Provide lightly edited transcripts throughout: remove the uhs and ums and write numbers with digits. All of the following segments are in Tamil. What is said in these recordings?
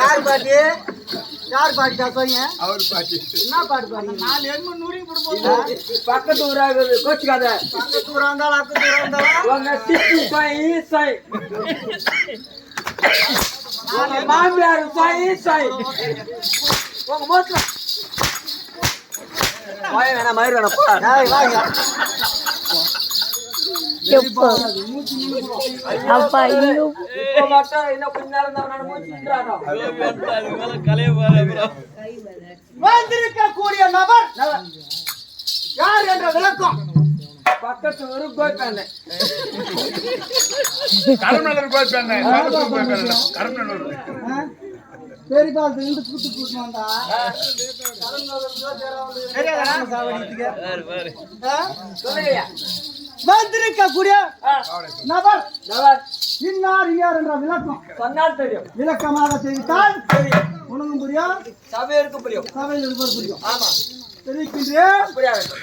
யார் பாட்டி யார் பாட்டிட்டா சொல்லுங்க அவர் பாட்டி என்ன பாட்டு பாருங்க 4 எண்ம நூறி போடுவோம் பக்கத்து ஊராகுது கோச்சுக்காத பக்கத்து ஊரா இருந்தாலும் அக்கத்து ஊரா இருந்தாலும் உங்க சித்தி சாய் சாய் உங்க மாமியார் சாய் சாய் உங்க மோட்ல வாய வேணா மயிர் வேணா போ டேய் வாங்க அப்பா இன்னும் இப்போ மட்டும் இன்னும் கொஞ்ச நேரம் தான் நான் மூச்சின்றானோ வந்திருக்க கூடிய நபர் யார் என்ற விளக்கம் பக்கத்து ஒரு கோய்ப்பானே கருமலர் கோய்ப்பானே கருமலர் பெரியபால் இருந்து கூட்டு கூட்டு வந்தா வந்திருக்க கூடிய நபர் இன்னார் யார் என்ற விளக்கம் சொன்னால் தெரியும் விளக்கமாக தெரிவித்தால் உனக்கும் புரியும் சபையருக்கு புரியும் சபையில் இருப்பது புரியும் ஆமா தெரிவிக்கின்றேன் புரியாது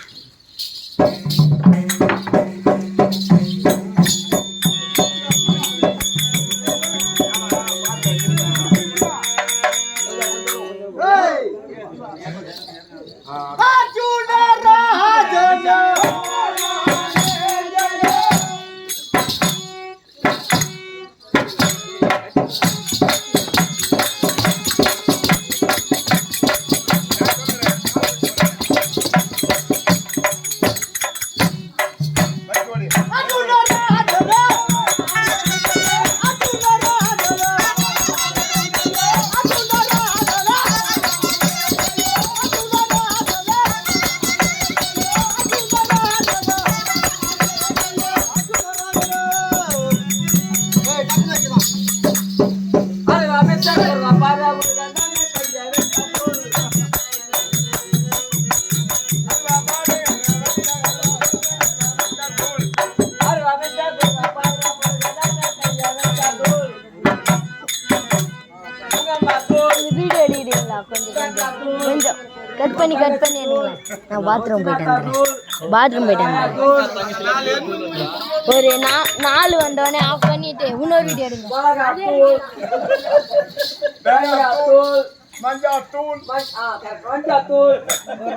கொஞ்சம் கட் பண்ணி நான் பாத்ரூம் போயிட்டேன் ஒரு 4 வந்தோடனே ஆஃப் பண்ணிட்டு இன்னொரு வீடியோ எடுங்க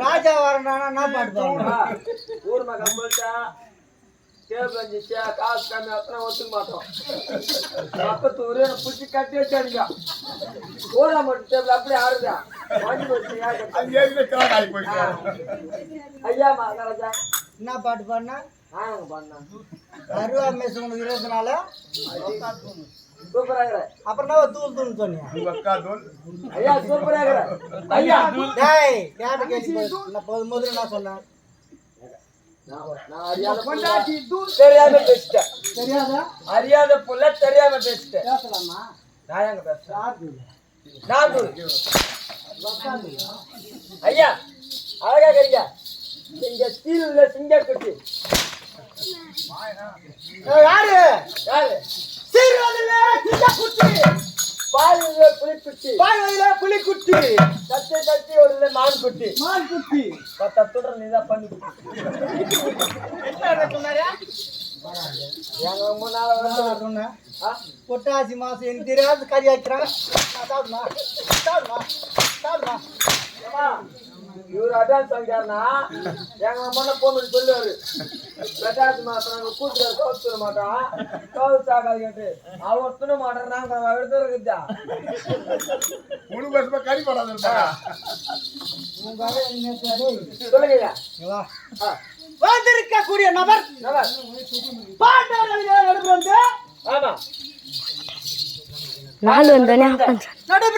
ராஜா வரனா என்ன பாட்டு பாருங்க ஊர் மகன் போட்டா டேபிள் வந்துச்சா காசு கம்மி அத்தனை ஒத்துக்க மாட்டோம் பக்கத்து ஊரே பிடிச்சி கட்டி வச்சாருங்க ஊரா மட்டும் டேபிள் அப்படியே ஆடுதா வாங்கி வச்சு ஐயா மகாராஜா என்ன பாட்டு பாடினா ஆங்க பண்ணா அருவா மேசு உனக்கு 24 சூப்பராக அப்புறம் என்ன தூள் தூள் சொன்னியா ஐயா சூப்பராக ஐயா டேய் யாரு கேட்டு நான் முதல்ல நான் சொன்னேன் நான் தெரியாம பேசிட்டேன் தெரியாதா அறியாத புள்ள தெரியாம பேசிட்டேன் பேசலாமா நான் எங்க பேசுறேன் ஐயா அழகா கறிங்க இங்க ஸ்டீல்ல சிங்க குட்டி யாரு யாரு சீர்வதிலே சிங்க குட்டி பாலிலே புலிக்குட்டி பாய்வதிலே புலிக்குட்டி கட்டி கட்டி ஒரு மான் குட்டி மான் குட்டி பத்தத்துடன் நீதான் பண்ணி என்ன சொன்னாரா எங்க முன்னால சொன்னேன் பொட்டாசி மாசம் எனக்கு தெரியாது கறி ஆக்கிறாங்க இவரு அட்வான்ஸ் வாங்கிட்டாருன்னா எங்க அம்மா போன் பண்ணி சொல்லுவாரு பெட்டாசி மாசம் நாங்க கூட்டுறாரு கவுத்து தர மாட்டோம் கவுத்து ஆகாது கேட்டு அவர் துணை மாட்டோம் நாங்க எடுத்து இருக்குதா கறி போடாது சொல்லுங்க வந்திருக்க கூடிய நபர் பாண்டவர்கள் நடுவர் ஆமா 4 வந்தோடனே ஆஃப் பண்ண